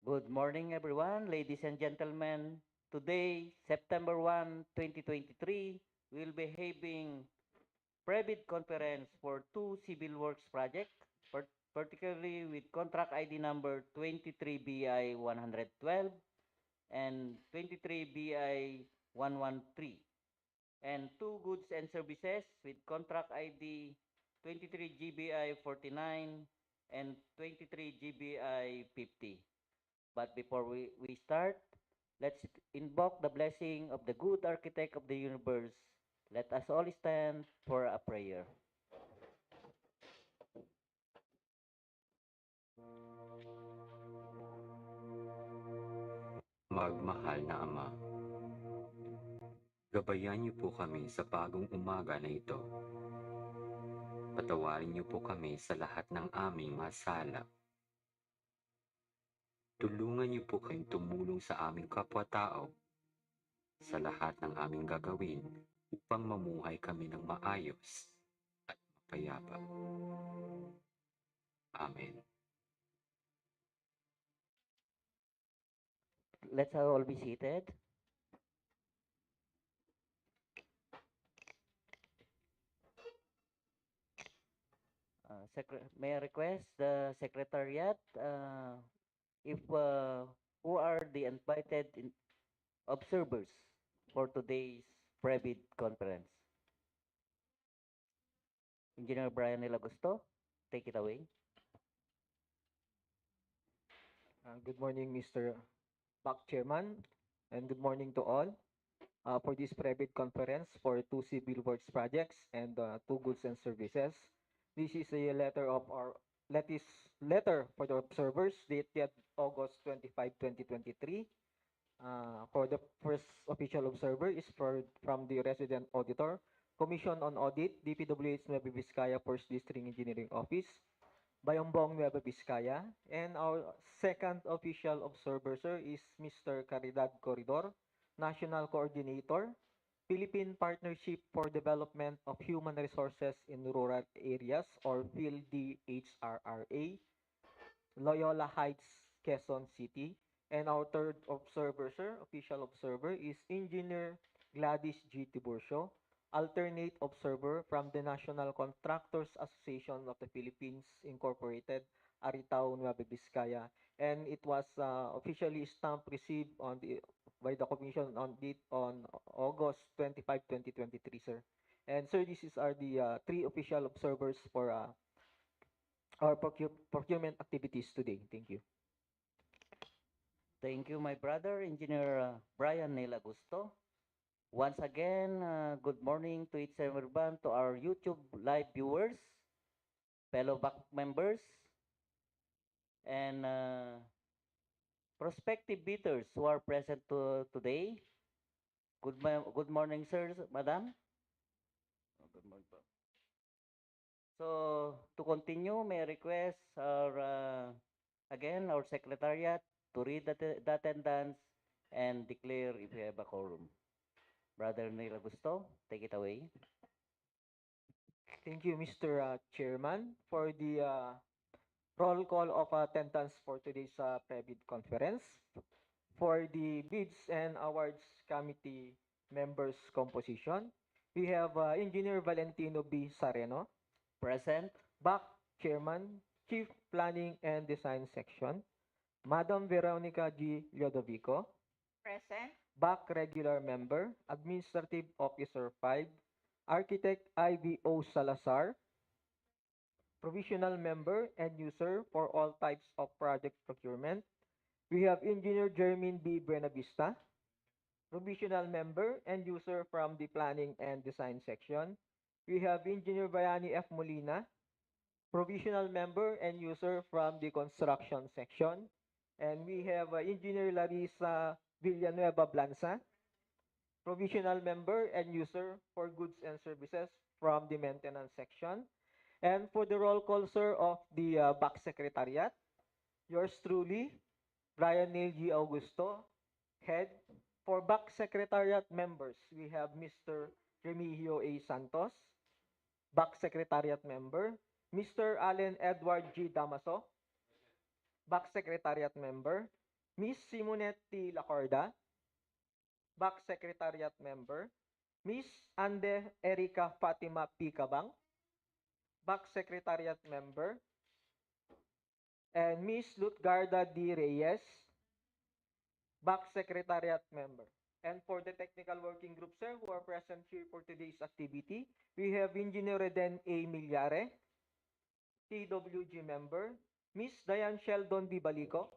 Good morning, everyone, ladies and gentlemen. Today, September 1, 2023, we'll be having private conference for two civil works project, particularly with contract ID number 23BI 112 and 23BI 113, and two goods and services with contract ID 23GBI 49 and 23GBI 50. But before we start, let's invoke the blessing of the good architect of the universe. Let us all stand for a prayer. Magmahal na Ama, gabayan niyo po kami sa bagong umaga na ito. Patawarin niyo po kami sa lahat ng aming masala. Tulungan niyo po kayong tumulong sa aming kapwa-tao sa lahat ng aming gagawin upang mamuhay kami ng maayos at mapayapa. Amen. Let's all be seated. May I request the secretariat if who are the invited observers for today's private conference? Engineer Brian Nilagusto, take it away. Good morning, Mr. Back Chairman, and good morning to all. For this private conference for two civil works projects and two goods and services. This is a letter for the observers dated August 25, 2023. For the first official observer is from the resident auditor, Commission on Audit, DPWH Nueva Vizcaya First District Engineering Office, Bambang, Nueva Vizcaya. And our second official observer, sir, is Mr. Caridad Corridor, National Coordinator, Philippine Partnership for Development of Human Resources in Rural Areas, or PhilDHRRA, Loyola Heights, Quezon City. And our third observer, sir, official observer, is Engineer Gladys G. Tiburcio, alternate observer from the National Contractors Association of the Philippines Incorporated, Aritao, Nueva Vizcaya. And it was officially stamped received by the Commission on August 25, 2023, sir. And sir, this is are the three official observers for our procurement activities today. Thank you. Thank you, my brother, Engineer Brian Nilagusto. Once again, good morning to each and everyone, to our YouTube live viewers, fellow back members, and prospective bidders who are present today. Good morning, sirs, madam. Good morning po. So, to continue, may I request again, our secretariat to read the attendance and declare if we have a quorum. Brother Neil Augusto, take it away. Thank you, Mr. Chairman, for the roll call of attendance for today's private conference. For the bids and awards committee members composition, we have Engineer Valentino B. Sareno, Present. Back Chairman, Chief Planning and Design Section, Madam Veronica G. Lodovico, Present. Back Regular Member, Administrative Officer 5, Architect IVO Salazar, Provisional Member and User for all types of project procurement. We have Engineer Jermin B. Buenavista, Provisional Member and User from the Planning and Design section. We have Engineer Bayani F. Molina, Provisional Member and User from the Construction section. And we have Engineer Larissa Villanueva Blanza, Provisional Member and User for Goods and Services from the Maintenance section. And for the roll call, sir, of the back secretariat, yours truly, Brian Neil G. Augusto, head. For back secretariat members, we have Mr. Remigio A. Santos, back secretariat member, Mr. Allen Edward G. Damaso, back secretariat member, Miss Simonetti Lacorda, Back Secretariat Member. Miss Ande Erika Fatima Picabang, Back Secretariat Member. And Miss Lutgarda D. Reyes, Back Secretariat Member. And for the technical working group, sir, who are present here for today's activity, we have Engineer Reden A. Milyare, TWG member, Miss Diane Sheldon B. Balico,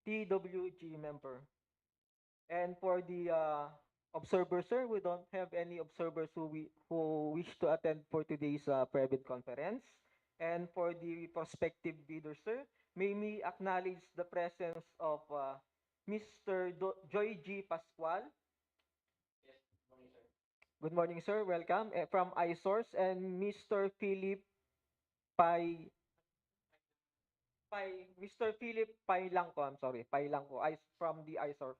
TWG member. And for the observers, sir, we don't have any observers who wish to attend for today's private conference. And for the prospective bidder, sir, may we acknowledge the presence of Mr. Joy G. Pascual. Good morning, sir. Welcome. From iSource, and Mr. Pai Mr. Philip Pailangco. I'm sorry, Pailangco. From the iSource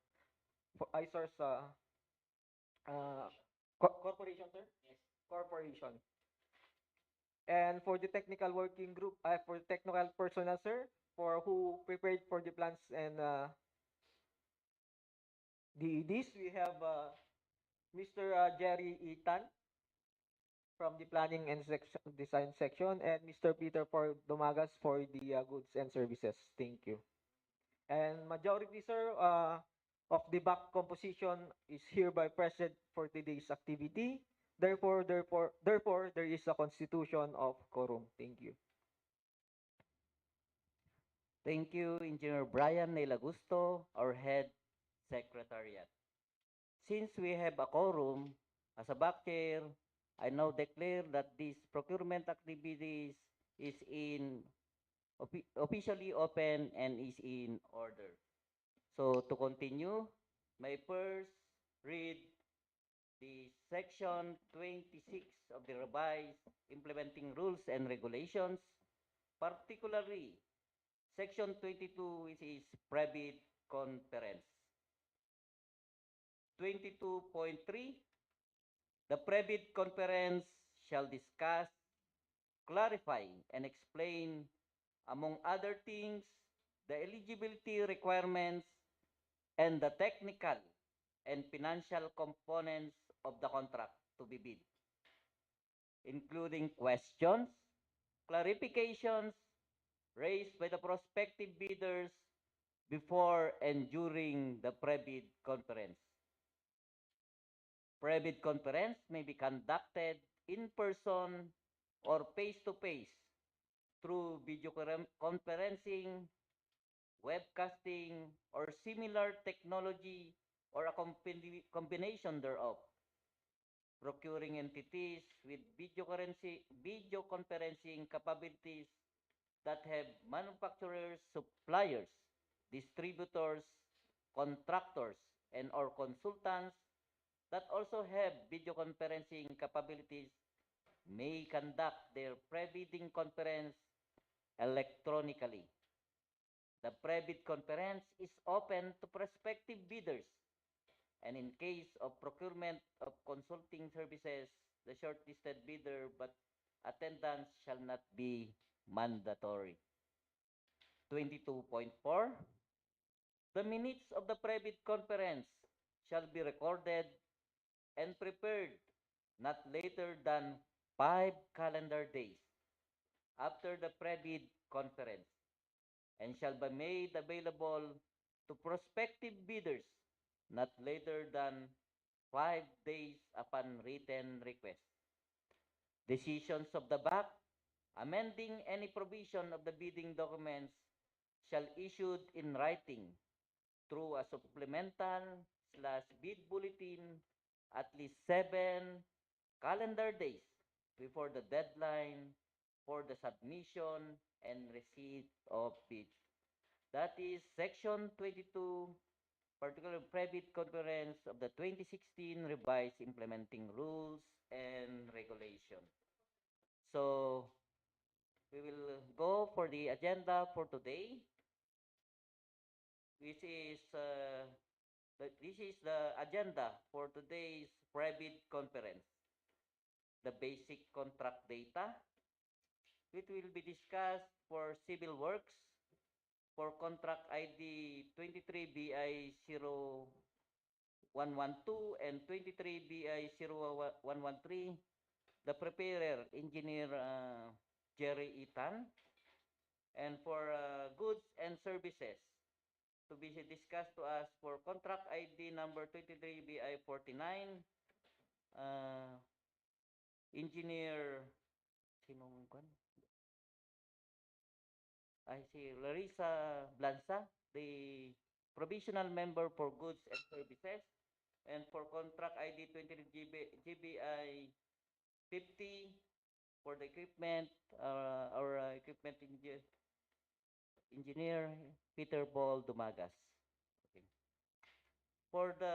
uh, corporation, sir. Yes. Corporation. And for the technical working group, for technical personnel, sir, for who prepared for the plans and this we have Mr. Jerry Itan from the planning and design section, and Mr. Peter for Dumagas for the goods and services. Thank you. And majority, sir, of the back composition is hereby present for today's activity. Therefore, there is a constitution of quorum. Thank you. Thank you, Engineer Brian Nelagusto, our head secretariat. Since we have a quorum, as a back chair, I now declare that this procurement activities is officially open and is in order. So to continue, may first read the section 26 of the revised implementing rules and regulations, particularly section 22, which is private conference. 22.3, the private conference shall discuss, clarify, and explain, among other things, the eligibility requirements and the technical and financial components of the contract to be bid, including questions, clarifications raised by the prospective bidders before and during the pre-bid conference. Pre-bid conference may be conducted in person or face-to-face through video conferencing, webcasting, or similar technology or a combination thereof. Procuring entities with video conferencing capabilities that have manufacturers, suppliers, distributors, contractors, and or consultants that also have video conferencing capabilities may conduct their pre-bidding conference electronically. The pre-bid conference is open to prospective bidders, and in case of procurement of consulting services, the shortlisted bidder, but attendance shall not be mandatory. 22.4, the minutes of the pre-bid conference shall be recorded and prepared not later than 5 calendar days after the pre-bid conference, and shall be made available to prospective bidders not later than 5 days upon written request. Decisions of the BAC amending any provision of the bidding documents shall issued in writing through a supplemental/bid bulletin at least 7 calendar days before the deadline for the submission and receipt of bids. That is Section 22, particular private conference of the 2016 revised implementing rules and regulations. So we will go for the agenda for today, which is this is the agenda for today's private conference. The basic contract data, which will be discussed for civil works, for contract ID 23BI0112 and 23BI0113, the preparer, Engineer Jerry Itan. And for goods and services, to be discussed to us for contract ID number 23BI49, Engineer, sinong kwan? Ay, si Larissa Blanza, the provisional member for goods and services. And for contract ID 23GBI 50 for the equipment, our equipment engineer, Peter Paul Dumagas. Okay. For the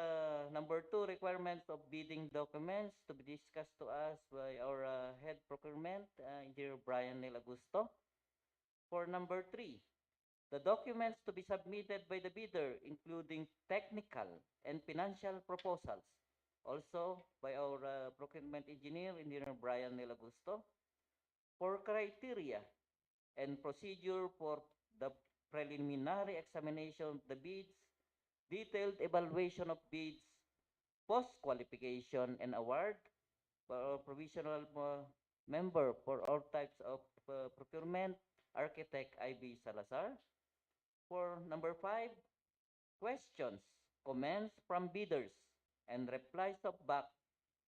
number 2 requirements of bidding documents to be discussed to us by our head procurement, Engineer Brian Nilagusto. For number 3, the documents to be submitted by the bidder, including technical and financial proposals, also by our procurement engineer, Engineer Brian Nilagusto. For criteria and procedure for the preliminary examination of the bids, detailed evaluation of bids, post-qualification and award for our provisional member for all types of procurement, Architect Ivy Salazar. For number 5, questions, comments from bidders, and replies of back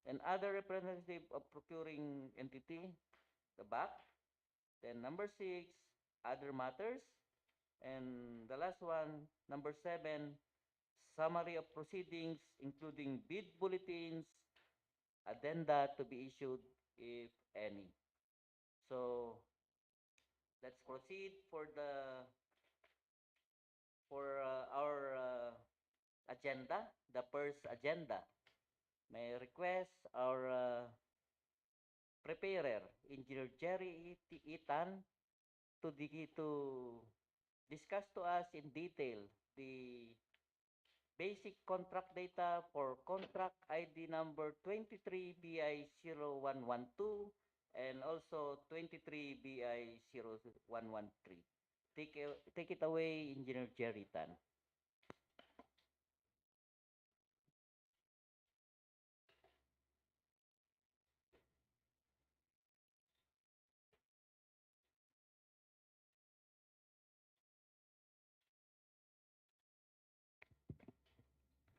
and other representative of procuring entity, the back. Then number 6, other matters. And the last one, number 7, summary of proceedings, including bid bulletins, addenda to be issued if any. So let's proceed for our agenda, the first agenda. May I request our preparer, Engineer Jerry Itan, to discuss to us in detail the basic contract data for contract ID number 23BI0112 and also 23BI0113. Take it away, Engineer Jerry Tan.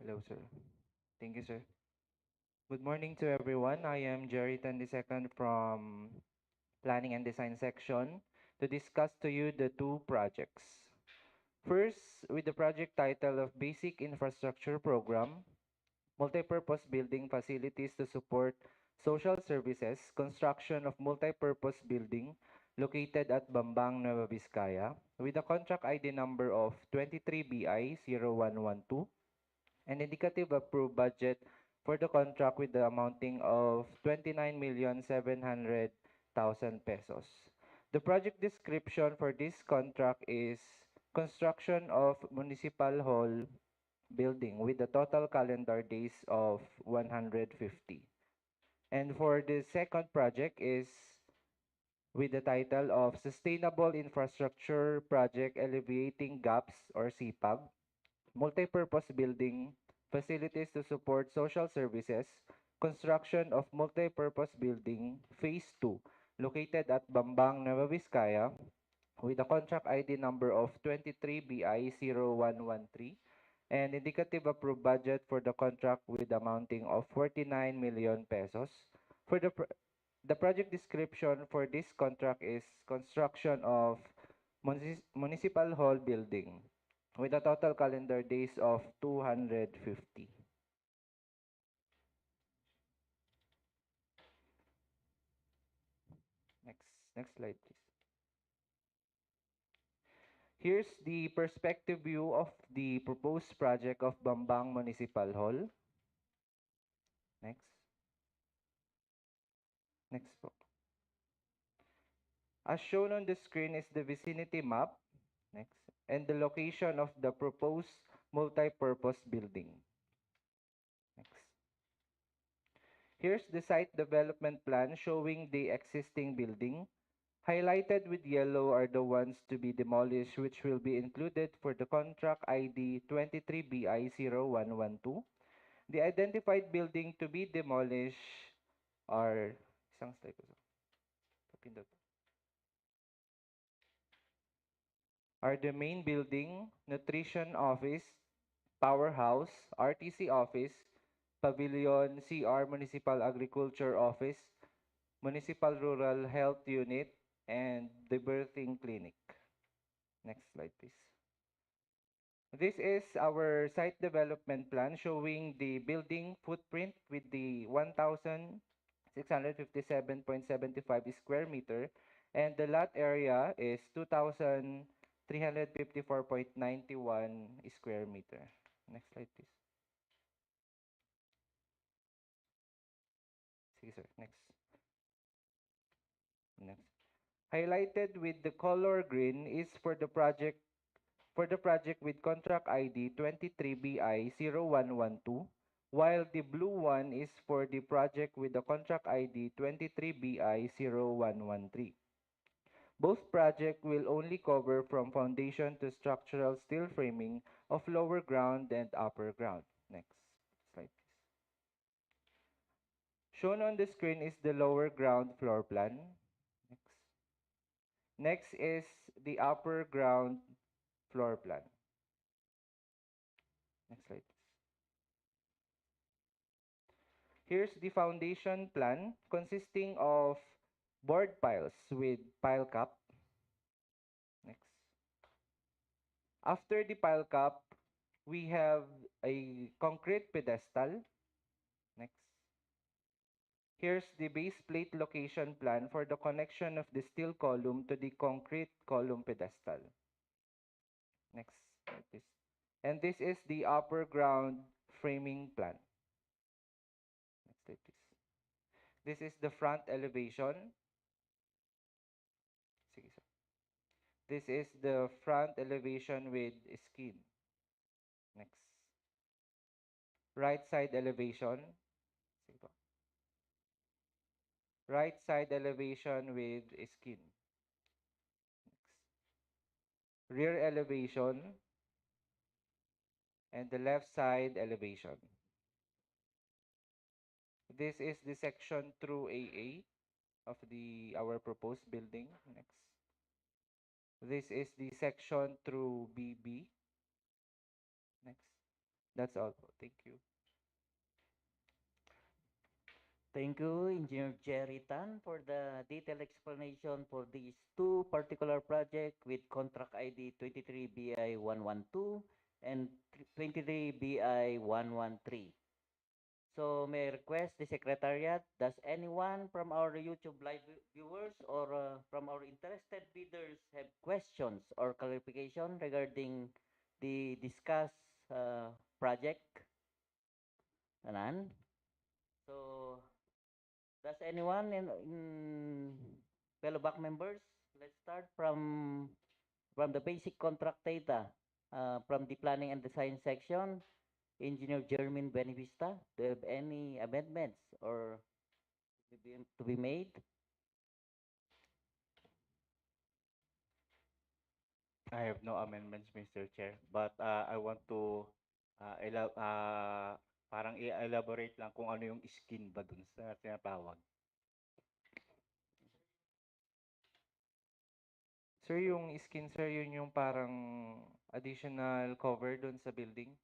Hello, sir. Thank you, sir. Good morning to everyone. I am Jerry Tan II from Planning and Design section to discuss to you the two projects. First, with the project title of Basic Infrastructure Program, Multipurpose Building Facilities to Support Social Services, Construction of Multipurpose Building located at Bambang, Nueva Vizcaya, with a contract ID number of 23BI0112 and indicative approved budget for the contract with the amounting of 29,700,000 pesos. The project description for this contract is construction of municipal hall building with a total calendar days of 150. And for the second project is with the title of Sustainable Infrastructure Project Alleviating Gaps or SIPAG, multipurpose building, facilities to support social services, construction of multipurpose building, phase 2, located at Bambang, Nueva Vizcaya, with a contract ID number of 23BI0113 and indicative approved budget for the contract with amounting of 49 million pesos. For the project description for this contract is construction of municipal hall building with a total calendar days of 250. Next slide, please. Here's the perspective view of the proposed project of Bambang Municipal Hall. Next. Next po. As shown on the screen is the vicinity map. Next. And the location of the proposed multi-purpose building. Next. Here's the site development plan showing the existing building, Highlighted with yellow are the ones to be demolished, which will be included for the contract ID 23BI0112. The identified building to be demolished are isang slide ko, Papindot. Are the main building, nutrition office, powerhouse, RTC office, pavilion, CR Municipal Agriculture Office, Municipal Rural Health Unit, and the birthing clinic. Next slide, please. This is our site development plan showing the building footprint with the 1,657.75 square meter, and the lot area is 2,354.91 square meter. Next slide, please. Sige, sir. Next. Next. Highlighted with the color green is for the project with contract ID 23BI0112, while the blue one is for the project with the contract ID 23BI0113. Both projects will only cover from foundation to structural steel framing of lower ground and upper ground. Next slide, please. Shown on the screen is the lower ground floor plan. Next. Next is the upper ground floor plan. Next slide, please. Here's the foundation plan consisting of board piles with pile cap. Next. After the pile cap, we have a concrete pedestal. Next. Here's the base plate location plan for the connection of the steel column to the concrete column pedestal. Next, like this. And this is the upper ground framing plan. Next slide, please. This is the front elevation. Sige, sir. This is the front elevation with skin. Next. Right side elevation. Sige po. Right side elevation with skin. Next. Rear elevation. And the left side elevation. This is the section through AA of our proposed building. Next. This is the section through BB. Next. That's all. Thank you. Thank you, Engineer Jerry Tan, for the detailed explanation for these two particular projects with contract ID 23BI112 and 23BI113. So may I request the Secretariat, does anyone from our YouTube live viewers or from our interested bidders have questions or clarification regarding the discussed project? None? So does anyone in fellow back members, let's start from the basic contract data, from the planning and design section. Engineer Jermin Benevista, do you have any amendments or to be made? I have no amendments, Mr. Chair, but I want to parang i-elaborate lang kung ano yung skin ba dun sa tinatawag. Sir, yung skin, sir, yun yung parang additional cover doon sa building.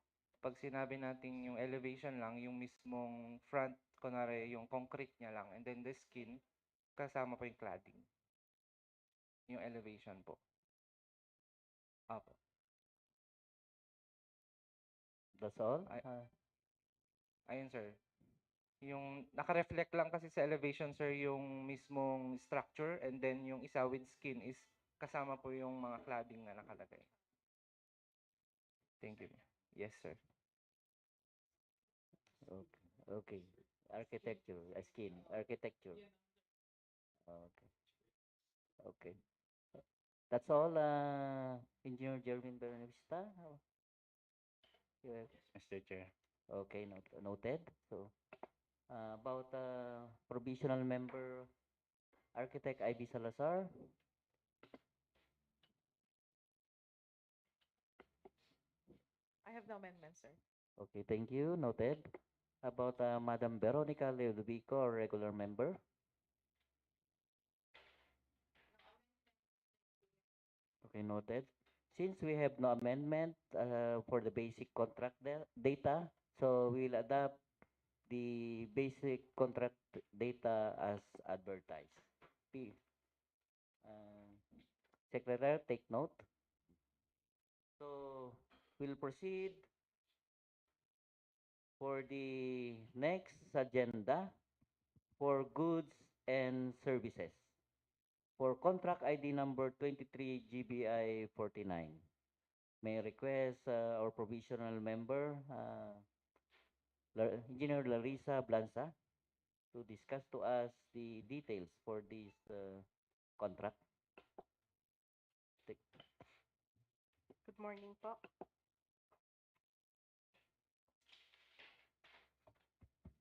Pag sinabi natin yung elevation lang, yung mismong front, kunwari yung concrete niya lang, and then the skin, kasama po yung cladding. Yung elevation po. Apo. That's all? Ayun, sir. Yung naka-reflect lang kasi sa elevation, sir, yung mismong structure, and then yung isa with skin is kasama po yung mga cladding na nakalagay. Thank you. Yes, sir. Okay. Okay. Architecture, skin, architecture. Okay. Okay. That's all, Engineer Jermin Benevista. Yes, Mr. Chair. Okay, noted. So, about provisional member Architect Ivy Salazar. I have no amendments, sir. Okay, thank you. Noted. About Madam Veronica Ludovico, our regular member. Okay, noted. Since we have no amendment for the basic contract data, so we'll adopt the basic contract data as advertised. P. Secretary, take note. So we'll proceed for the next agenda for goods and services. For contract ID number 23 GBI 49. May I request our provisional member, Engineer Larissa Blanza, to discuss to us the details for this contract. Good morning po.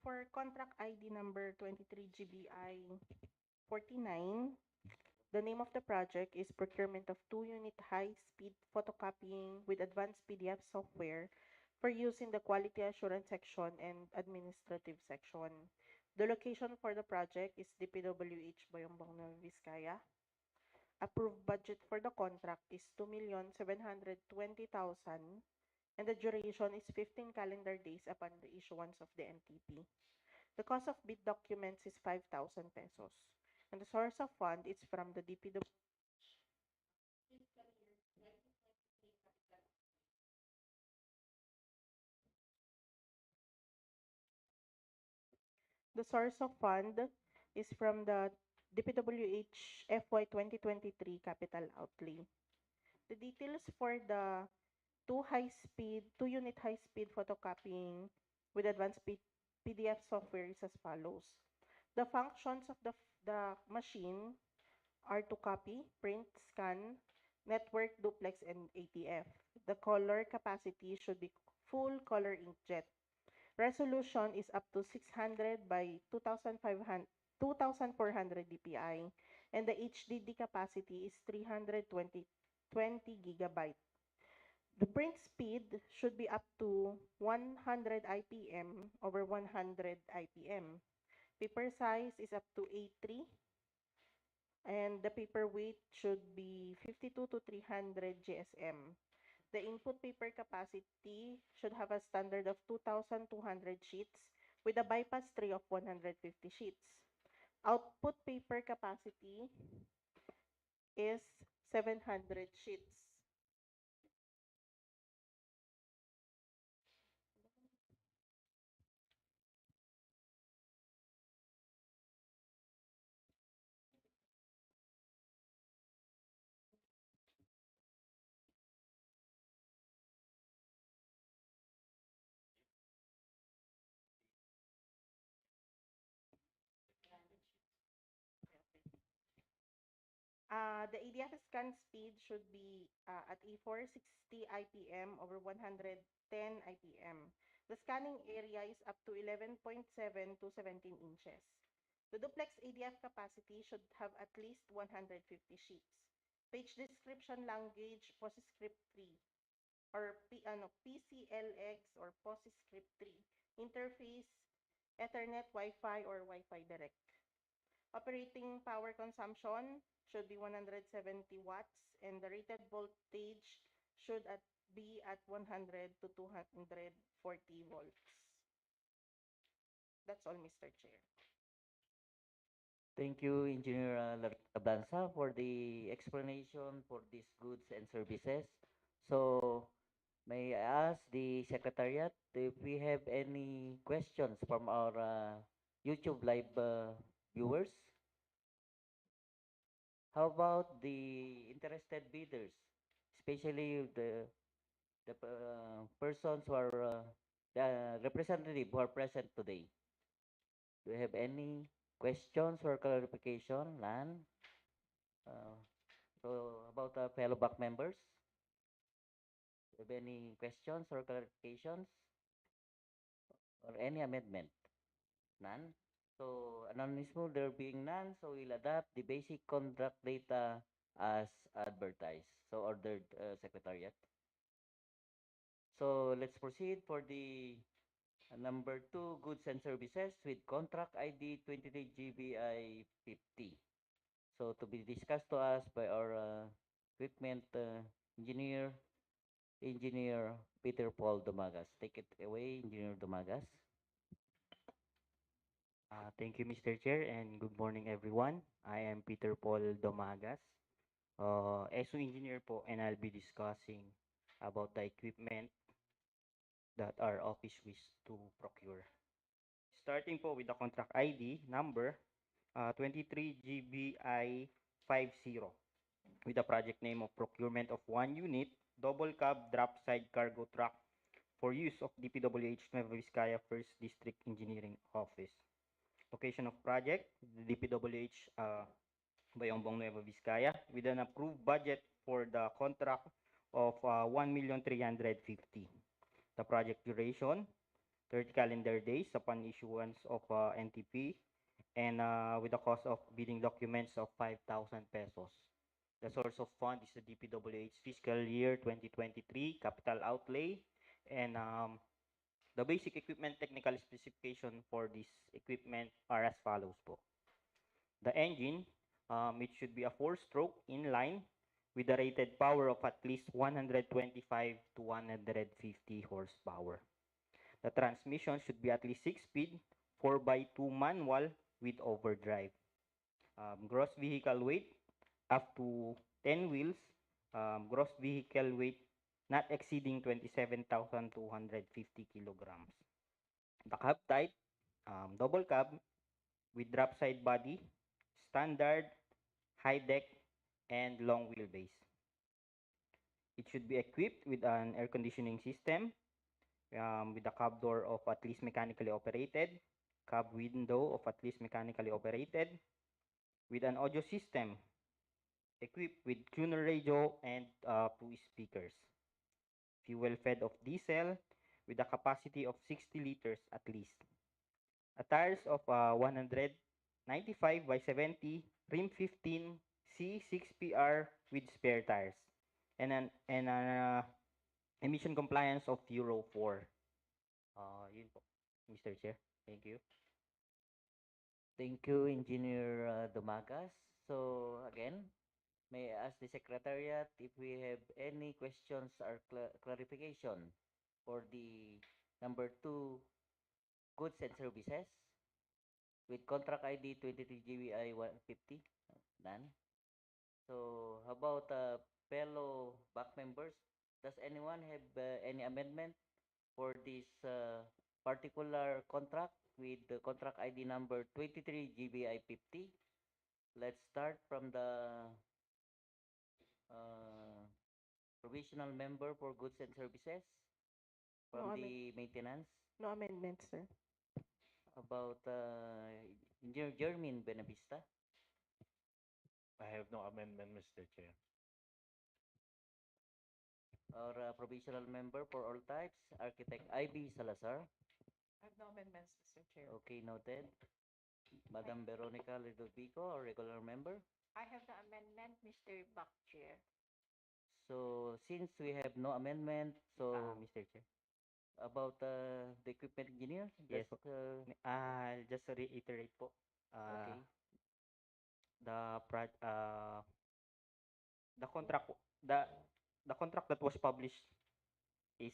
For contract ID number 23 GBI 49, the name of the project is Procurement of 2-unit high-speed photocopying with advanced PDF software for use in the Quality Assurance section and Administrative section. The location for the project is DPWH Bambang, Nueva, Vizcaya. Approved budget for the contract is 2,720,000 and the duration is 15 calendar days upon the issuance of the NTP. The cost of bid documents is 5,000 pesos. And the source of fund is from the DPWH. The source of fund is from the DPWH FY 2023 capital outlay. The details for the two-unit high-speed photocopying with advanced PDF software is as follows. The functions of the machine are to copy, print, scan, network, duplex, and ATF. The color capacity should be full color inkjet. Resolution is up to 600 by 2400 dpi, and the HDD capacity is 320 gigabyte. The print speed should be up to 100 IPM over 100 IPM. Paper size is up to A3, and the paper weight should be 52 to 300 GSM. The input paper capacity should have a standard of 2,200 sheets with a bypass tray of 150 sheets. Output paper capacity is 700 sheets. The ADF scan speed should be at A4 60 IPM over 110 IPM. The scanning area is up to 11.7 to 17 inches. The duplex ADF capacity should have at least 150 sheets. Page description language POSIScript 3 or PCLX or POSIScript 3. Interface Ethernet, Wi-Fi, or Wi-Fi Direct. Operating power consumption should be 170 watts and the rated voltage should be at 100 to 240 volts. That's all, Mr. Chair. Thank you, Engineer Ablanza, for the explanation for these goods and services. So, may I ask the Secretariat if we have any questions from our YouTube live viewers? How about the interested bidders, especially the persons who are the representative who are present today? Do you have any questions or clarification, Lan? Uh, so about fellow back members, do you have any questions or clarifications or any amendment? None? So, anonymous mode, there being none, so we'll adapt the basic contract data as advertised. So, ordered, Secretariat. So, let's proceed for the number 2, goods and services with contract ID 23 GBI 50. So, to be discussed to us by our equipment engineer, Engineer Peter Paul Domagas. Take it away, Engineer Domagas. Thank you, Mr. Chair, and good morning, everyone. I am Peter Paul Domagas, SO engineer po, and I'll be discussing about the equipment that our office wish to procure. Starting po with the contract ID number 23GBI 50 with the project name of procurement of 1 unit double cab drop side cargo truck for use of DPWH Nueva Vizcaya 1st District Engineering Office. Location of project, DPWH Bambang, Nueva Vizcaya, with an approved budget for the contract of 1,350,000. The project duration, 30 calendar days upon issuance of NTP, and with the cost of bidding documents of 5,000 pesos. The source of fund is the DPWH fiscal year 2023 capital outlay, and the basic equipment technical specification for this equipment are as follows po. The engine, it should be a 4-stroke inline with a rated power of at least 125 to 150 horsepower. The transmission should be at least 6-speed, 4x2 manual with overdrive. Gross vehicle weight up to 10 wheels. Gross vehicle weight not exceeding 27,250 kilograms. The cab type, double cab with drop side body, standard, high deck, and long wheelbase. It should be equipped with an air conditioning system, with a cab door of at least mechanically operated, cab window of at least mechanically operated, with an audio system equipped with tuner radio and 2 speakers. Fuel fed of diesel with a capacity of 60 liters at least. A tires of 195 by 70, rim 15, C6PR with spare tires, and an emission compliance of Euro 4. Yun po, Mr. Chair. Thank you. Thank you, Engineer Domagas. So, again, may I ask the Secretariat if we have any questions or clarification for the number 2, goods and services with contract ID 23GBI 150? None. So, how about fellow back members? Does anyone have any amendment for this particular contract with the contract ID number 23GBI 50? Let's start from the provisional member for goods and services from No the maintenance. No amendments, sir. About Engineer Jermin Benavista I have no amendment, Mr. Chair. or provisional member for all types, Architect Ivy Salazar. I have no amendments, Mr. Chair. Okay, noted. Madam Veronica Ludovico, or regular member. I have the amendment, Mr. Bak Chair. So, since we have no amendment, so Mr. Chair. about the equipment engineer, Yes that's, I'll just reiterate po. okay. The the contract the the contract that was published is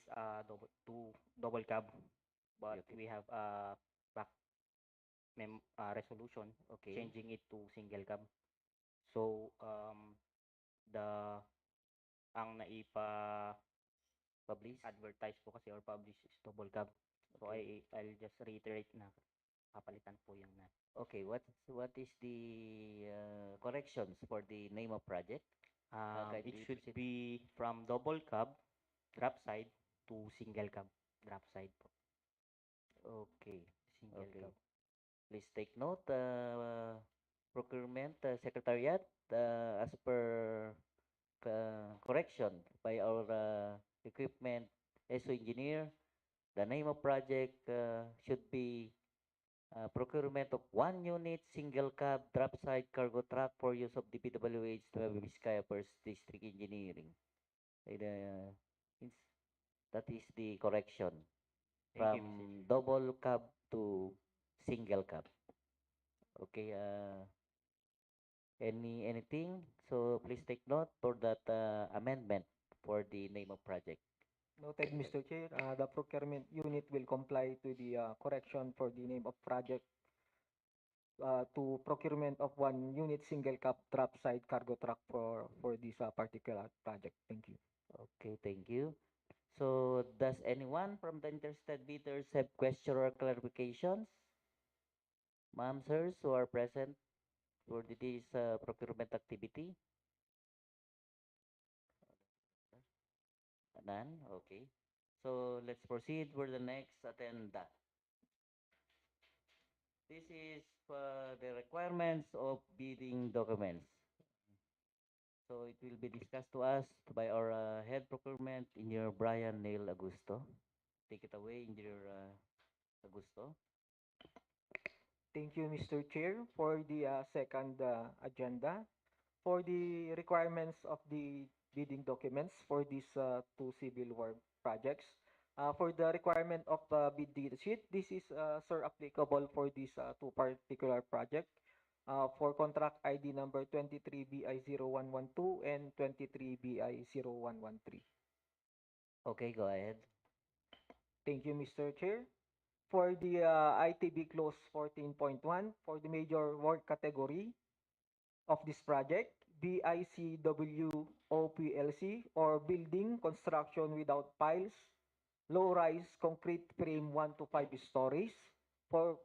double cab, but Okay. we have back resolution Okay. changing it to single cab. So the ang naipa Publish. advertise po kasi or publish is double cab. So Okay. I'll just reiterate na papalitan po yung na. Okay, what is the corrections for the name of project? It kindly should proceed. be from double cab drop side to single cab drop side po. Okay. Single Okay. cab. Please take note, procurement secretariat, as per correction by our equipment SO engineer, the name of project should be procurement of 1 unit single cab drop side cargo truck for use of DPWH Nueva Vizcaya First District Engineering. Ins- that is the correction Thank you, from Mr. Chair. double cab to single cab. Okay, anything? So please take note for that amendment for the name of project. Noted, Mr. Chair. The procurement unit will comply to the correction for the name of project to procurement of 1 unit single cab drop side cargo truck for this particular project. Thank you. Okay, thank you. So does anyone from the interested bidders have question or clarifications? Ma'am, sirs who are present for this procurement activity? None? Okay. So let's proceed for the next agenda. This is the requirements of bidding documents. So it will be discussed to us by our head procurement, Engineer Brian Neil Augusto. Take it away, Engineer Augusto. Thank you, Mr. Chair, for the second agenda. For the requirements of the bidding documents for these two civil work projects. For the requirement of bid data sheet, this is, sir, applicable for these two particular project. For contract ID number 23BI0112 and 23BI0113. Okay, go ahead. Thank you, Mr. Chair. For the ITB clause 14.1, for the major work category of this project, BICWOPLC, or building construction without piles, low-rise concrete frame 1 to 5 stories. For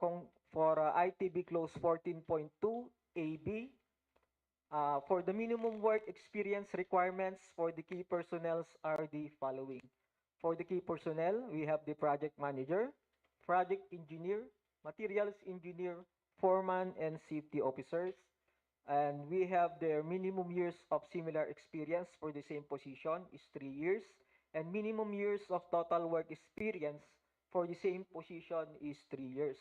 ITB clause 14.2 AB, for the minimum work experience requirements for the key personnel are the following. For the key personnel, we have the project manager, project engineer, materials engineer, foreman, and safety officers. And we have their minimum years of similar experience for the same position is 3 years. And minimum years of total work experience for the same position is 3 years.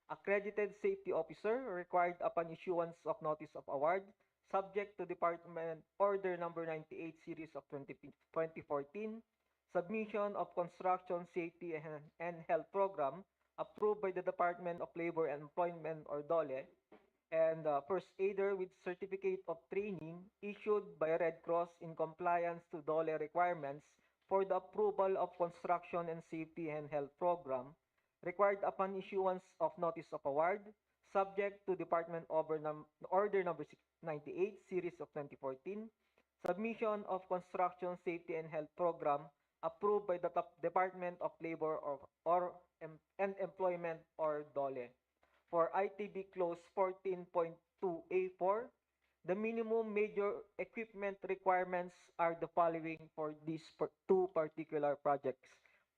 Accredited safety officer required upon issuance of notice of award, subject to Department Order Number 98 Series of 2014, submission of Construction Safety and Health Program approved by the Department of Labor and Employment or DOLE, and first aider with certificate of training issued by Red Cross in compliance to DOLE requirements for the approval of construction and safety and health program required upon issuance of notice of award subject to Department Order number 98 series of 2014, submission of construction safety and health program approved by the Department of Labor and Employment or DOLE. For ITB clause 14.2A4, the minimum major equipment requirements are the following for these two particular projects.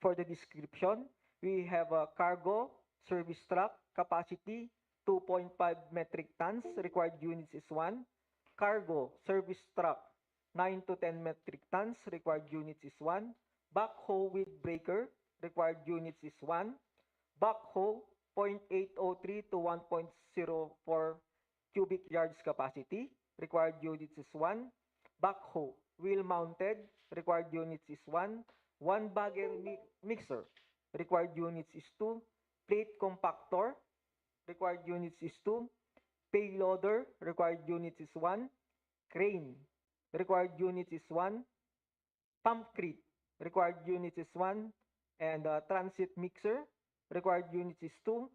For the description, we have a cargo service truck capacity 2.5 metric tons, required units is 1. Cargo service truck 9 to 10 metric tons, required units is 1. Backhoe with breaker, required units is 1. Backhoe 0.803 to 1.04 cubic yards capacity, required units is 1. Backhoe wheel mounted, required units is 1. 1 bagger mixer, required units is 2. Plate compactor, required units is 2. Payloader, required units is 1. Crane, required units is 1. Pumpcrete, required units is 1. And transit mixer, required units is 2.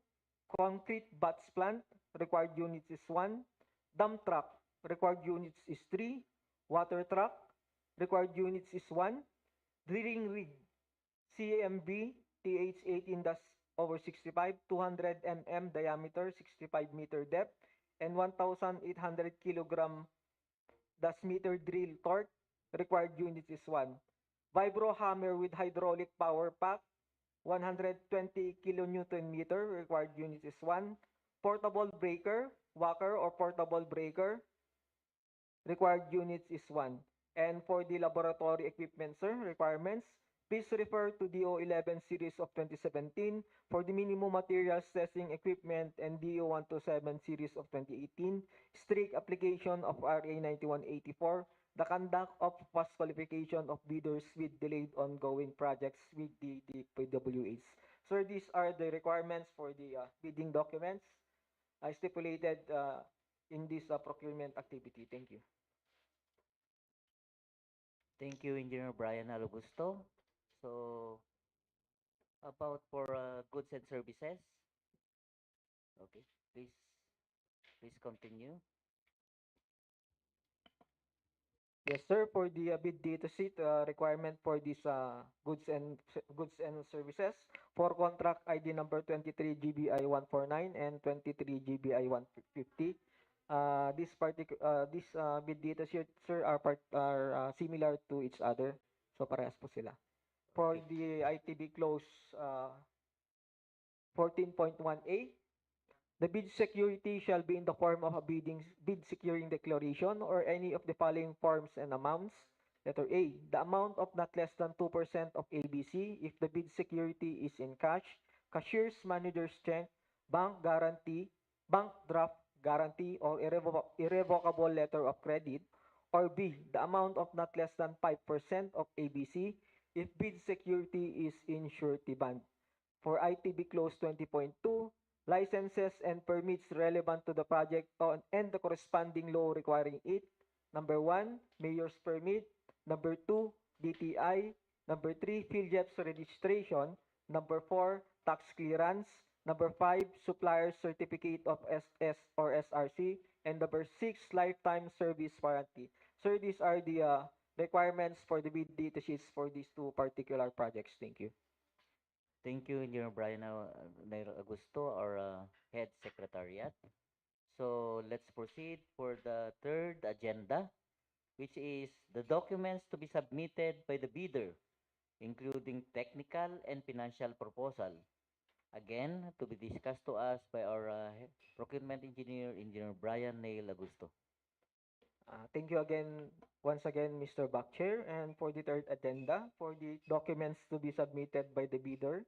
Concrete batch plant, required units is 1. Dump truck, required units is 3. Water truck, required units is 1. Drilling rig, CMB TH18-65, 200 mm diameter, 65 meter depth, and 1,800 kilogram meter drill torque, required units is 1. Vibro hammer with hydraulic power pack, 120 kilonewton meter, required units is 1. Portable breaker, walker or portable breaker, required units is 1. And for the laboratory equipment, sir, requirements, Please refer to DO11 series of 2017 for the minimum materials testing equipment and DO127 series of 2018, strict application of RA 9184, the conduct of past qualification of bidders with delayed ongoing projects with the DPWH. Sir, these are the requirements for the bidding documents stipulated in this procurement activity. Thank you. Thank you, Engineer Brian Alobusto. So, about for goods and services. Okay, please continue. Yes, sir. For the bid data sheet requirement for these goods and services for contract ID number 23 GBI 149 and 23 GBI 150. This bid data sheet, sir, are similar to each other. So parehas po sila. For Okay. the ITB close 14.1A, the bid security shall be in the form of a bid securing declaration or any of the following forms and amounts. Letter A, the amount of not less than 2% of ABC if the bid security is in cash, cashier's manager's check, bank guarantee, bank draft guarantee, or irrevocable letter of credit. Or B, the amount of not less than 5% of ABC if bid security is in surety bond. For ITB Close 20.2, licenses and permits relevant to the project and the corresponding law requiring it. Number 1, mayor's permit. Number 2, DTI. Number 3, PhilJEP's registration. Number 4, tax clearance. Number 5, supplier's certificate of SS or SRC. And number 6, lifetime service warranty. Sir, these are the requirements for the bid data sheets for these two particular projects. Thank you. Thank you, Engineer Brian Nairo Augusto, our head secretariat. So let's proceed for the third agenda, which is the documents to be submitted by the bidder, including technical and financial proposal. Again, to be discussed to us by our procurement engineer, Engineer Brian Nail Augusto. Thank you again, once again, Mr. Bakchair. And for the third agenda, for the documents to be submitted by the bidder,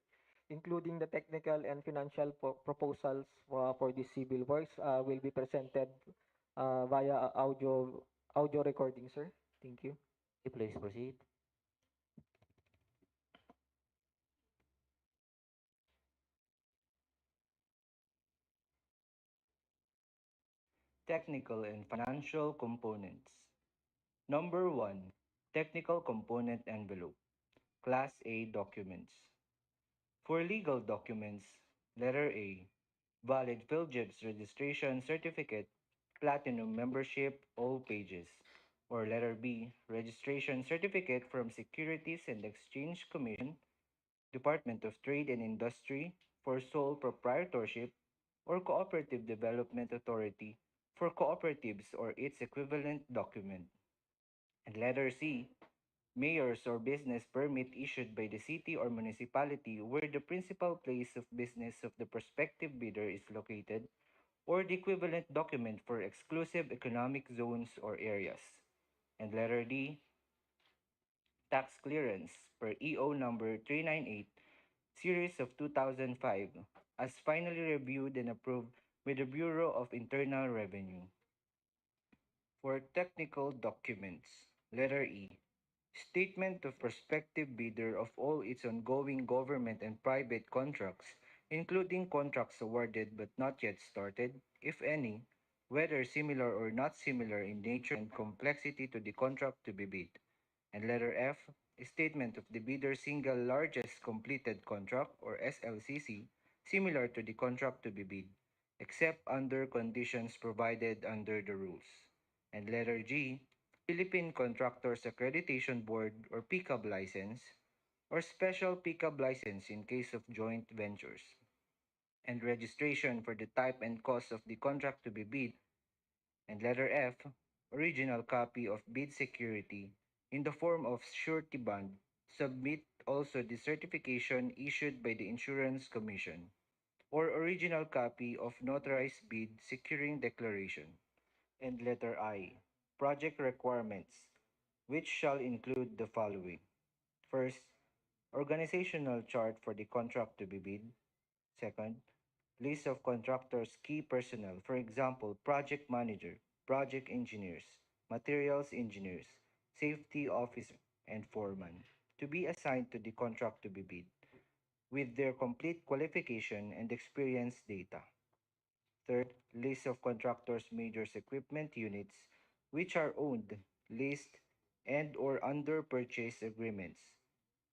including the technical and financial proposals for the civil works, will be presented via audio recording, sir. Thank you. Please proceed. Technical and financial components. Number 1. Technical component envelope. Class A documents. For legal documents, letter A, valid PhilJEP's registration certificate, platinum membership, all pages. Or letter B, registration certificate from Securities and Exchange Commission, Department of Trade and Industry for sole proprietorship, or Cooperative Development Authority for cooperatives or its equivalent document. And letter C, mayor's or business permit issued by the city or municipality where the principal place of business of the prospective bidder is located, or the equivalent document for exclusive economic zones or areas. And letter D, tax clearance per EO number 398, series of 2005, as finally reviewed and approved by the Bureau of Internal Revenue. For technical documents, letter E, statement of prospective bidder of all its ongoing government and private contracts, including contracts awarded but not yet started, if any, whether similar or not similar in nature and complexity to the contract to be bid. And letter F, a statement of the bidder's single largest completed contract, or SLCC, similar to the contract to be bid, except under conditions provided under the rules. And letter G, Philippine Contractors Accreditation Board or PCAB license, or special PCAB license in case of joint ventures. And registration for the type and cost of the contract to be bid. And letter F, original copy of bid security in the form of surety bond. Submit also the certification issued by the Insurance Commission, or original copy of notarized bid securing declaration. And letter I, project requirements, which shall include the following. First, organizational chart for the contract to be bid. Second, list of contractors' key personnel, for example, project manager, project engineers, materials engineers, safety officer, and foreman, to be assigned to the contract to be bid, with their complete qualification and experience data. Third, list of contractors' major equipment units which are owned, leased, and or under purchase agreements,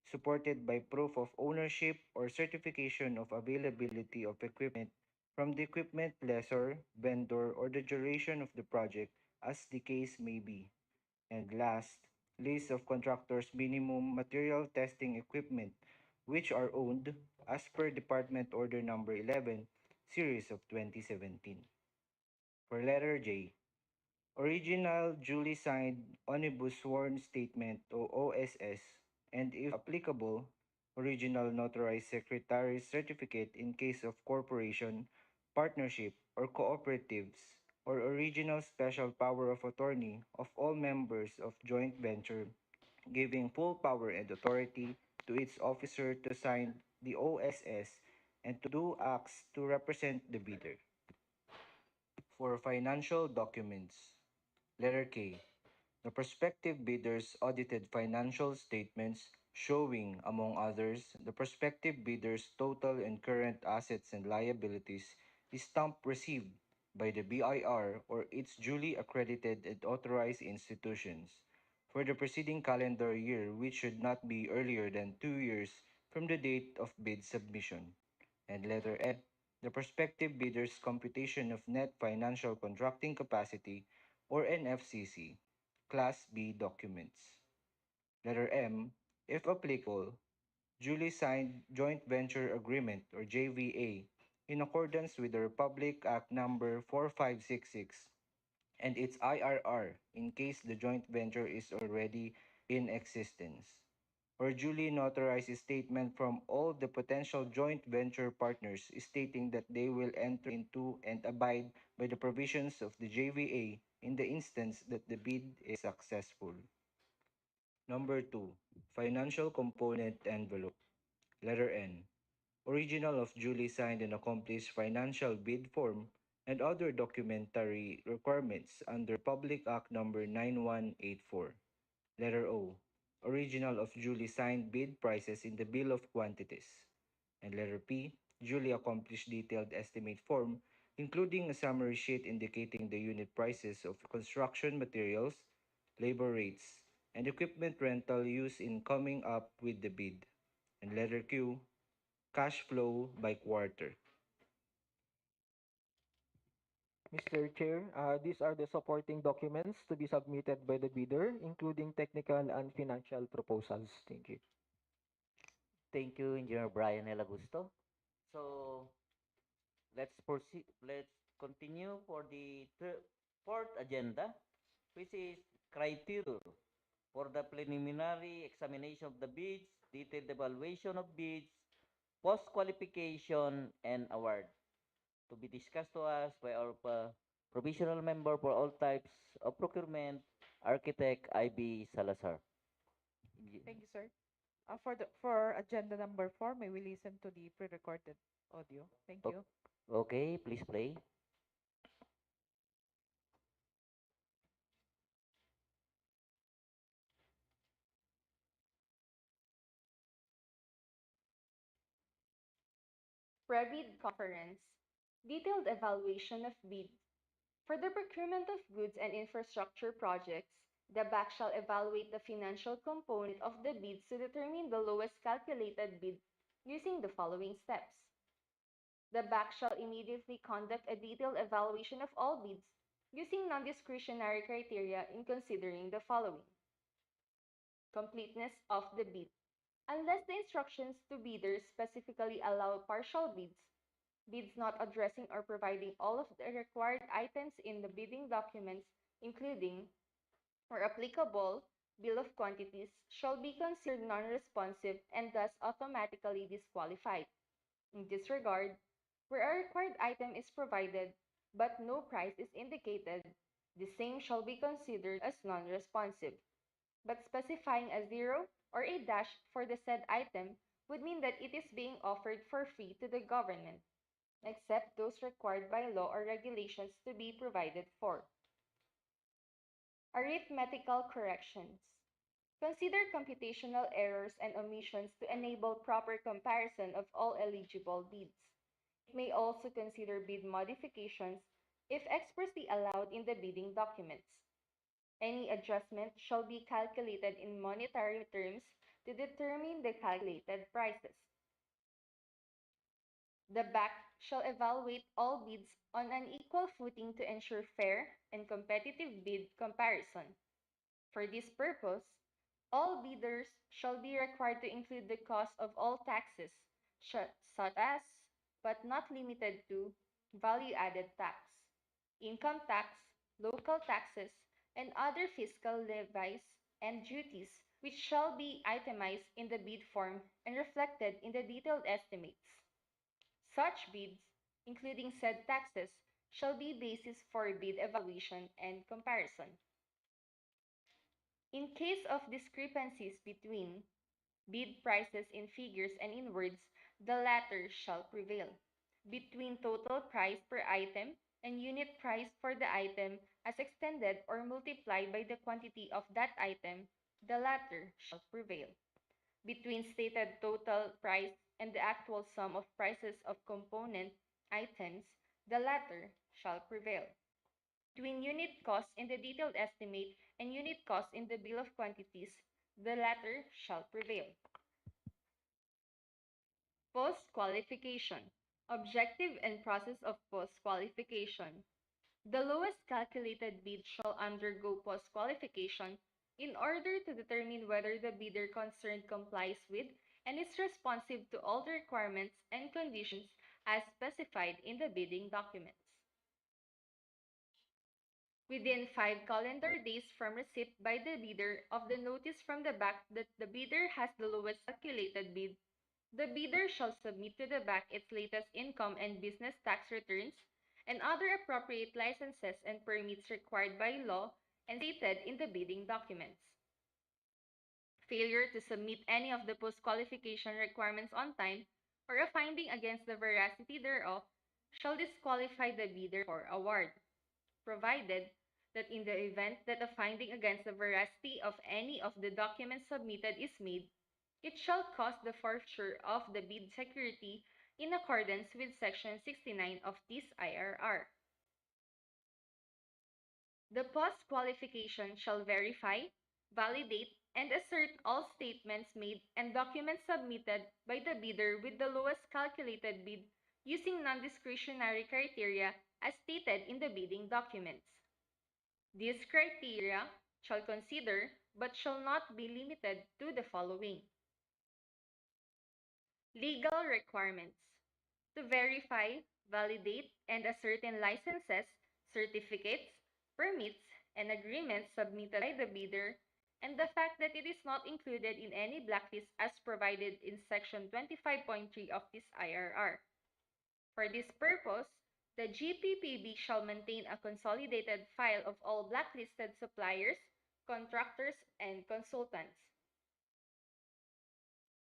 supported by proof of ownership or certification of availability of equipment from the equipment lessor, vendor, or the duration of the project as the case may be. And last, list of contractors' minimum material testing equipment which are owned as per Department Order Number 11, Series of 2017. For letter J, original duly signed omnibus sworn statement o OSS, and if applicable, original notarized secretary's certificate in case of corporation, partnership, or cooperatives, or original special power of attorney of all members of joint venture, giving full power and authority to its officer to sign the OSS and to do acts to represent the bidder. For financial documents, letter K, the prospective bidders audited financial statements showing, among others, the prospective bidders' total and current assets and liabilities is stamp received by the BIR or its duly accredited and authorized institutions for the preceding calendar year, which should not be earlier than 2 years from the date of bid submission. And letter N, the prospective bidder's computation of net financial contracting capacity or NFCC, Class B documents. Letter M, if applicable, duly signed joint venture agreement or JVA in accordance with the Republic Act number 4566 and its IRR in case the joint venture is already in existence, or duly notarized statement from all the potential joint venture partners stating that they will enter into and abide by the provisions of the JVA in the instance that the bid is successful. Number 2, financial component envelope. Letter N, original of duly signed and accomplished financial bid form and other documentary requirements under Public Act number 9184. Letter O, original of duly signed bid prices in the bill of quantities. And letter P, duly accomplished detailed estimate form, including a summary sheet indicating the unit prices of construction materials, labor rates, and equipment rental used in coming up with the bid. And letter Q, cash flow by quarter. Mr. Chair, these are the supporting documents to be submitted by the bidder, including technical and financial proposals. Thank you. Thank you, Engineer Brian L. Augusto. So let's proceed. Let's continue for the fourth agenda, which is criteria for the preliminary examination of the bids, detailed evaluation of bids, post-qualification, and award. To be discussed to us by our provisional member for all types of procurement, Architect IB Salazar. Thank you, sir. For agenda number 4, may we listen to the pre-recorded audio? Thank you. Okay, please play. Pre-bid conference, detailed evaluation of bids. For the procurement of goods and infrastructure projects, the BAC shall evaluate the financial component of the bids to determine the lowest calculated bid using the following steps. The BAC shall immediately conduct a detailed evaluation of all bids using non-discretionary criteria in considering the following. Completeness of the bid. Unless the instructions to bidders specifically allow partial bids, bids not addressing or providing all of the required items in the bidding documents, including, where applicable, bill of quantities, shall be considered non-responsive and thus automatically disqualified. In this regard, where a required item is provided but no price is indicated, the same shall be considered as non-responsive. But specifying a zero or a dash for the said item would mean that it is being offered for free to the government, except those required by law or regulations to be provided for. Arithmetical corrections. Consider computational errors and omissions to enable proper comparison of all eligible bids. It may also consider bid modifications if expressly allowed in the bidding documents. Any adjustment shall be calculated in monetary terms to determine the calculated prices. The BAC shall evaluate all bids on an equal footing to ensure fair and competitive bid comparison. For this purpose, all bidders shall be required to include the cost of all taxes, such as, but not limited to, value-added tax, income tax, local taxes, and other fiscal levies and duties, which shall be itemized in the bid form and reflected in the detailed estimates. Such bids, including said taxes, shall be basis for bid evaluation and comparison. In case of discrepancies between bid prices in figures and in words, the latter shall prevail. Between total price per item and unit price for the item as extended or multiplied by the quantity of that item, the latter shall prevail. Between stated total price and the actual sum of prices of component items, the latter shall prevail. Between unit cost in the detailed estimate and unit cost in the bill of quantities, the latter shall prevail. Post-qualification. Objective and process of post-qualification. The lowest calculated bid shall undergo post-qualification in order to determine whether the bidder concerned complies with and is responsive to all the requirements and conditions as specified in the bidding documents. Within 5 calendar days from receipt by the bidder of the notice from the BAC that the bidder has the lowest calculated bid, the bidder shall submit to the BAC its latest income and business tax returns and other appropriate licenses and permits required by law and stated in the bidding documents. Failure to submit any of the post-qualification requirements on time or a finding against the veracity thereof shall disqualify the bidder for award, provided that in the event that a finding against the veracity of any of the documents submitted is made, it shall cause the forfeiture of the bid security in accordance with Section 69 of this IRR. The post-qualification shall verify, validate, and assert all statements made and documents submitted by the bidder with the lowest calculated bid using non-discretionary criteria as stated in the bidding documents. These criteria shall consider but shall not be limited to the following. Legal requirements. To verify, validate, and ascertain licenses, certificates, permits, and agreements submitted by the bidder, and the fact that it is not included in any blacklist as provided in Section 25.3 of this IRR. For this purpose, the GPPB shall maintain a consolidated file of all blacklisted suppliers, contractors, and consultants.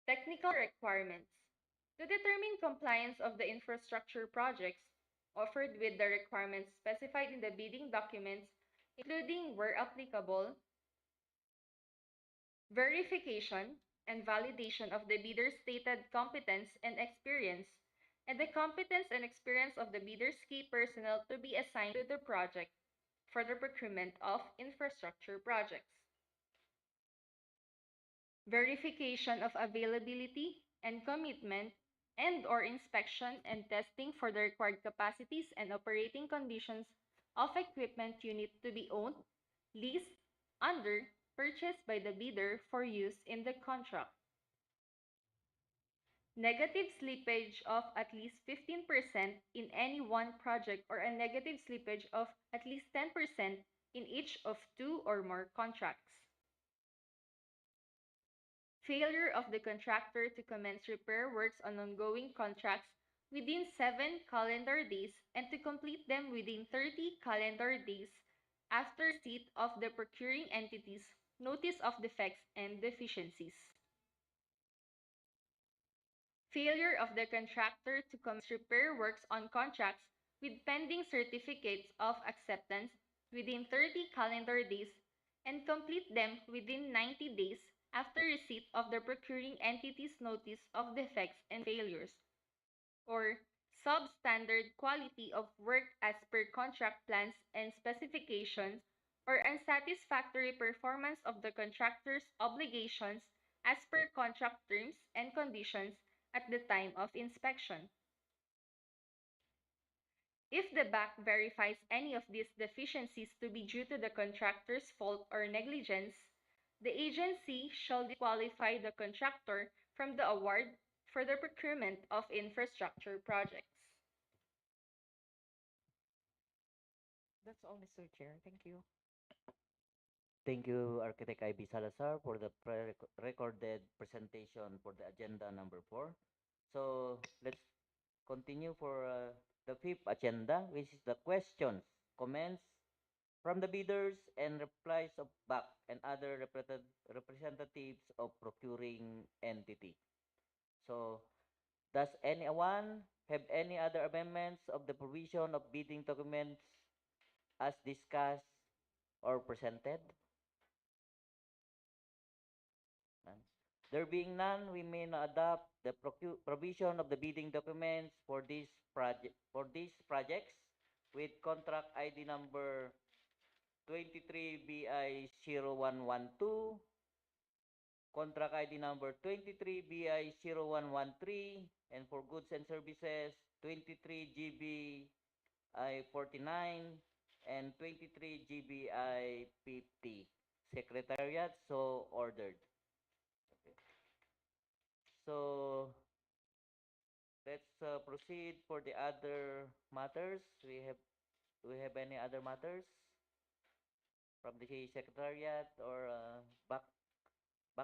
Technical requirements. To determine compliance of the infrastructure projects offered with the requirements specified in the bidding documents, including, where applicable, verification and validation of the bidder's stated competence and experience, and the competence and experience of the bidder's key personnel to be assigned to the project for the procurement of infrastructure projects. Verification of availability and commitment and/or inspection and testing for the required capacities and operating conditions of equipment unit to be owned, leased, under, purchased by the bidder for use in the contract. Negative slippage of at least 15% in any one project or a negative slippage of at least 10% in each of 2 or more contracts. Failure of the contractor to commence repair works on ongoing contracts within 7 calendar days and to complete them within 30 calendar days after receipt of the procuring entity's notice of defects and deficiencies. failure of the contractor to commence repair works on contracts with pending certificates of acceptance within 30 calendar days and complete them within 90 days after receipt of the procuring entity's notice of defects and failures, or substandard quality of work as per contract plans and specifications, or unsatisfactory performance of the contractor's obligations as per contract terms and conditions at the time of inspection. If the BAC verifies any of these deficiencies to be due to the contractor's fault or negligence, the agency shall disqualify the contractor from the award for the procurement of infrastructure projects. That's all, Mr. Chair. Thank you. Thank you, Architect Ivy Salazar, for the pre-recorded presentation for the agenda number 4. So let's continue for the fifth agenda, which is the questions, comments from the bidders and replies of BAC and other representatives of procuring entity. So does anyone have any other amendments of the provision of bidding documents as discussed or presented? None. There being none, we may now adopt the provision of the bidding documents for these projects with contract ID number 23BI0112, contract ID number 23BI0113, and for goods and services 23GBI49 and 23GBI50. Secretariat so ordered. Okay. So let's proceed for the other matters. Do we have any other matters from the secretariat or back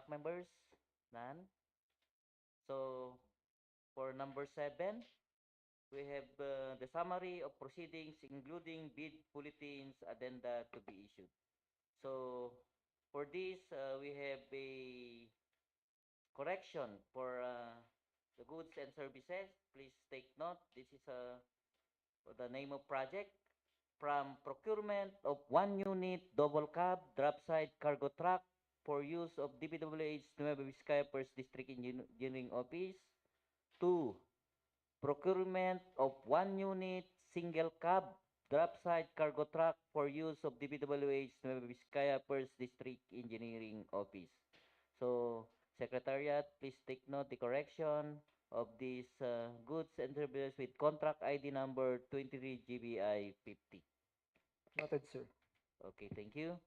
members? None. So for number 7, we have the summary of proceedings, including bid bulletins, addenda to be issued. So for this, we have a correction for the goods and services. Please take note. This is the name of project. From procurement of 1 unit double cab drop side cargo truck for use of DPWH Nueva Vizcaya First District Engineering Office, to procurement of 1 unit single cab drop side cargo truck for use of DPWH Nueva Vizcaya First District Engineering Office. So, Secretariat, please take note the correction of these goods and services with contract ID number 23GBI50. Noted, sir. Okay, thank you.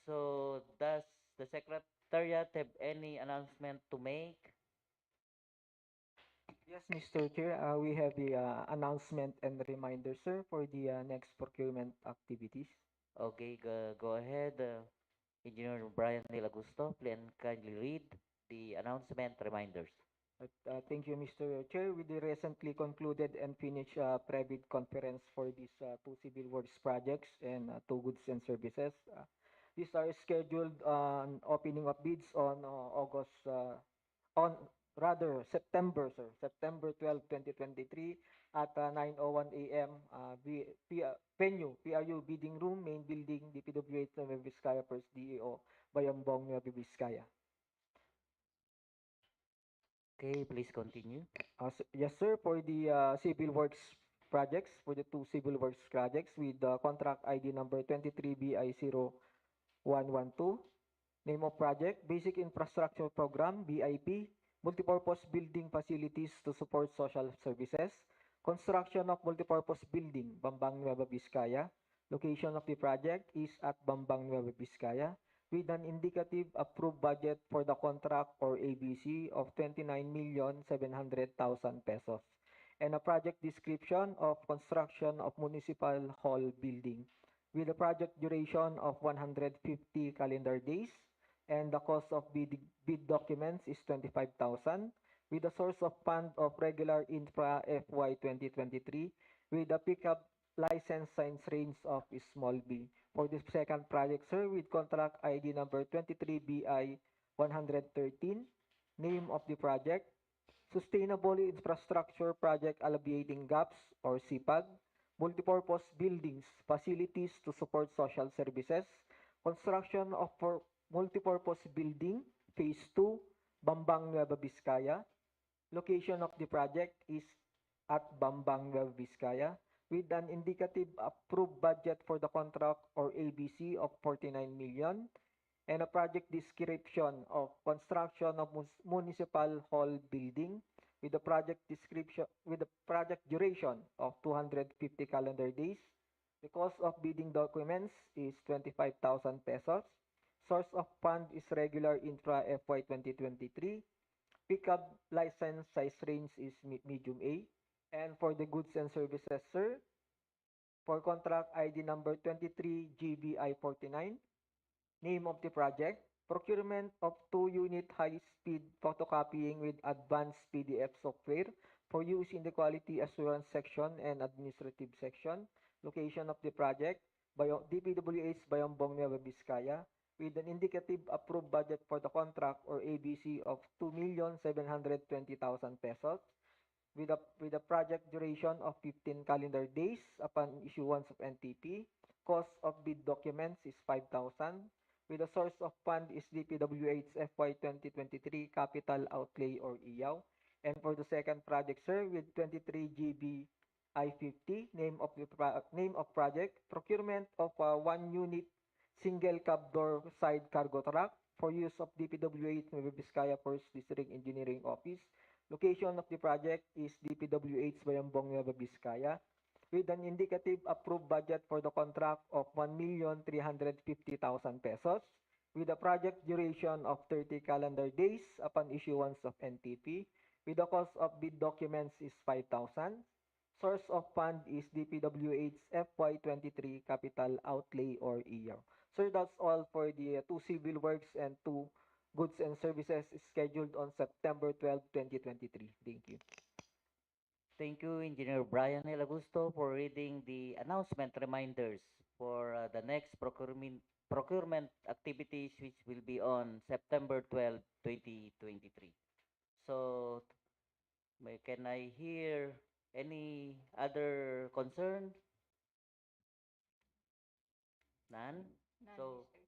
So, does the Secretariat have any announcement to make? Yes, Mr. Chair, we have the announcement and reminder, sir, for the next procurement activities. Okay, go ahead. Engineer Brian De Augusto, please kindly read the announcement reminders. Thank you, Mr. Chair. With the recently concluded and finished pre-bid conference for these two civil works projects and two goods and services, these are scheduled on opening of bids on on September, sir, September 12, 2023 at 9:01 a.m. Venue, PRU Bidding Room, Main Building, DPWH Nueva Vizcaya, First DEO, Bambang, Nueva Vizcaya. Okay, please continue. Yes, sir, for the civil works projects, for the two civil works projects with contract ID number 23BI0112, name of project, Basic Infrastructure Program, BIP, multipurpose building facilities to support social services, construction of multipurpose building, Bambang, Nueva Vizcaya. Location of the project is at Bambang, Nueva Vizcaya, with an indicative approved budget for the contract or ABC of 29,700,000 pesos, and a project description of construction of municipal hall building with a project duration of 150 calendar days, and the cost of bid documents is 25,000, with a source of fund of regular infra FY 2023 with a pickup license signs range of small b. For this second project, sir, with contract ID number 23BI 113, name of the project, Sustainable Infrastructure Project Alleviating Gaps or SIPAG, multipurpose buildings, facilities to support social services, construction of multipurpose building, phase 2, Bambang, Nueva Vizcaya. Location of the project is at Bambang, Nueva Vizcaya with an indicative approved budget for the contract or ABC of 49 million and a project description of construction of municipal hall building with the project description with the project duration of 250 calendar days. The cost of bidding documents is 25,000 pesos. Source of fund is regular infra FY 2023. Pickup license size range is medium A. And for the goods and services, sir, for contract ID number 23 GBI 49, name of the project, procurement of 2-unit high-speed photocopying with advanced PDF software for use in the quality assurance section and administrative section. Location of the project, DPWH Bambang, Nueva Vizcaya, with an indicative approved budget for the contract or ABC of 2,720,000 pesos with a project duration of 15 calendar days upon issuance of NTP. Cost of bid documents is 5,000. With a source of fund is DPWH FY 2023 Capital Outlay or IAW. And for the second project, sir, with 23 GB I-50, name of project, procurement of a 1-unit single cab door side cargo truck for use of DPWH Nueva Vizcaya First District Engineering Office. Location of the project is DPWH Bayambong, Nueva Vizcaya with an indicative approved budget for the contract of 1,350,000 pesos with a project duration of 30 calendar days upon issuance of NTP with the cost of bid documents is 5,000. Source of fund is DPWH FY23 Capital Outlay or ER. Sir, that's all for the 2 civil works and 2 goods and services scheduled on September 12, 2023. Thank you. Thank you, Engineer Brian L. Augusto, for reading the announcement reminders for the next procurement activities, which will be on September 12, 2023. So, can I hear any other concern? None? None, So, Mr. Chair.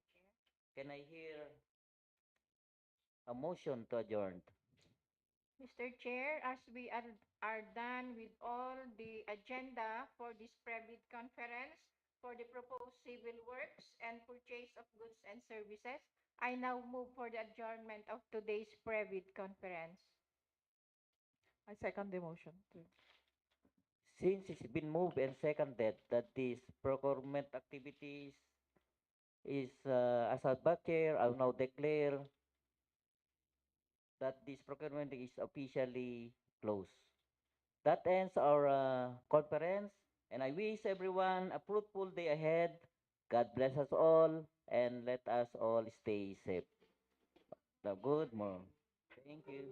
can I hear a motion to adjourn? Mr. Chair, as we are done with all the agenda for this private conference for the proposed civil works and purchase of goods and services, I now move for the adjournment of today's private conference. I second the motion. Since it's been moved and seconded that these procurement activities is as a chair, I'll now declare that this procurement is officially closed. That ends our conference, and I wish everyone a fruitful day ahead. God bless us all, and let us all stay safe. Good morning. Thank you.